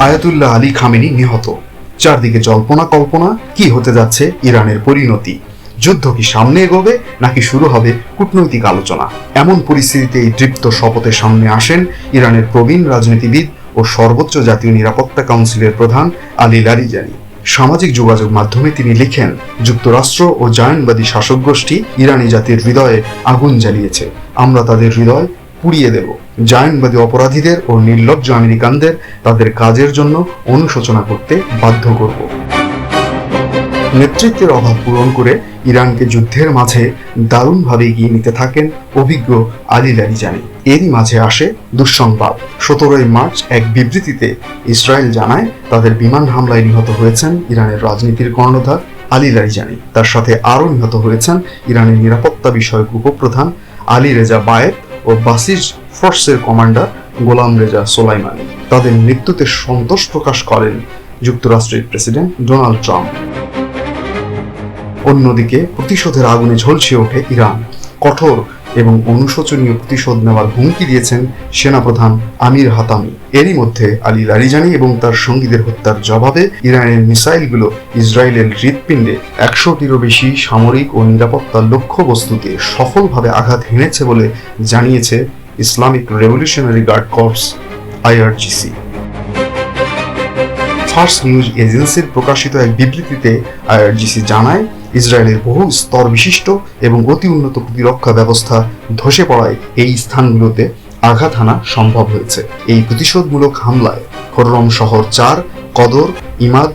Ayatollah Ali Khamenei নিহত। চারদিকে জল্পনা কল্পনা, কি হতে যাচ্ছে ইরানের পরিণতি? যুদ্ধ কি সামনে এগোবে নাকি শুরু হবে কূটনৈতিক আলোচনা? এমন পরিস্থিতিতে এই দৃপ্ত শপথের সামনে আসেন ইরানের প্রবীণ রাজনীতিবিদ ও সর্বোচ্চ জাতীয় নিরাপত্তা কাউন্সিলের প্রধান আলী লারিজানি। সামাজিক যোগাযোগ মাধ্যমে তিনি লিখেন, যুক্তরাষ্ট্র ও জায়নবাদী শাসক গোষ্ঠী ইরানি জাতির হৃদয়ে আগুন জ্বালিয়েছে। আমরা তাদের হৃদয় পুড়িয়ে দেব। জায়নবাদী অপরাধীদের ও নির্লজ্জ আমেরিকানদের তাদের কাজের জন্য অনুশোচনা করতে বাধ্য করব। নেতৃত্বের অভাব পূরণ করে ইরানকে যুদ্ধের মাঝে দারুণভাবে এগিয়ে নিতে থাকেন অভিজ্ঞ আলী লারিজানি। এরই মাঝে আসে দুঃসংবাদ। 17 মার্চ এক বিবৃতিতে ইসরায়েল জানায় তাদের বিমান হামলায় নিহত হয়েছেন ইরানের রাজনীতির কর্ণধার আলী লারিজানি। তার সাথে আরও নিহত হয়েছেন ইরানের নিরাপত্তা বিষয়ক উপপ্রধান আলী রেজা বায়েত ও বাসিজ ফোর্সের কমান্ডার গোলাম রেজা সোলাইমানি। তাদের মৃত্যুতে সন্তোষ প্রকাশ করেন যুক্তরাষ্ট্রের প্রেসিডেন্ট ডোনাল্ড ট্রাম্প। অন্যদিকে প্রতিশোধের আগুনে ঝলসে ওঠে ইরান। কঠোর এবং অনুশোচনীয় প্রতিশোধ নেওয়ার হুমকি দিয়েছেন সেনাপ্রধান আমির হাতামি। এরই মধ্যে আলী লারিজানি এবং তার সঙ্গীদের হত্যার জবাবে ইরানের মিসাইলগুলো ইসরায়েলের হৃৎপিণ্ডে 100টিরও বেশি সামরিক ও নিরাপত্তা লক্ষ্যবস্তুতে সফলভাবে আঘাত হেনেছে বলে জানিয়েছে Islamic revolutionary guard corps IRGC। Fars news এজেন্সির প্রকাশিত এক বিবৃতিতে IRGC জানায়, ইসরায়েলের বহু স্তর বিশিষ্ট এবং অতি উন্নত প্রতিরক্ষা ব্যবস্থা ধসে পড়ায় এই স্থানগুলোতে আঘাত হানা সম্ভব হয়েছে। এই প্রতিশোধমূলক হামলায় খররম শহর 4, কদর, ইমাদ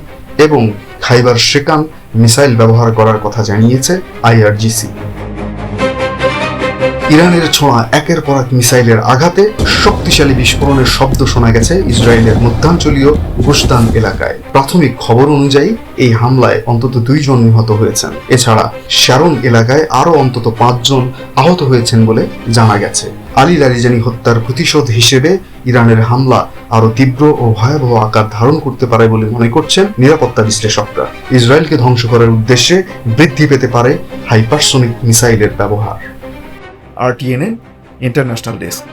এবং খাইবার শেকান মিসাইল ব্যবহার করার কথা জানিয়েছে IRGC। ইরানের ছোঁয়া একের পর এক মিসাইলের আঘাতে শক্তিশালী বিস্ফোরণের শব্দ শোনা গেছে ইসরায়েলের মধ্যাঞ্চলীয় গুশতান এলাকায়। প্রাথমিক খবর অনুযায়ী এই হামলায় অন্তত 2 জন নিহত হয়েছেন। এছাড়া শ্যারন এলাকায় আরও অন্তত 5 জন আহত হয়েছেন বলে জানা গেছে। আলী লারিজানি হত্যার প্রতিশোধ হিসেবে ইরানের হামলা আরও তীব্র ও ভয়াবহ আকার ধারণ করতে পারে বলে মনে করছেন নিরাপত্তা বিশ্লেষকরা। ইসরায়েলকে ধ্বংস করার উদ্দেশ্যে বৃদ্ধি পেতে পারে হাইপারসোনিক মিসাইলের ব্যবহার। RTNN International Desk।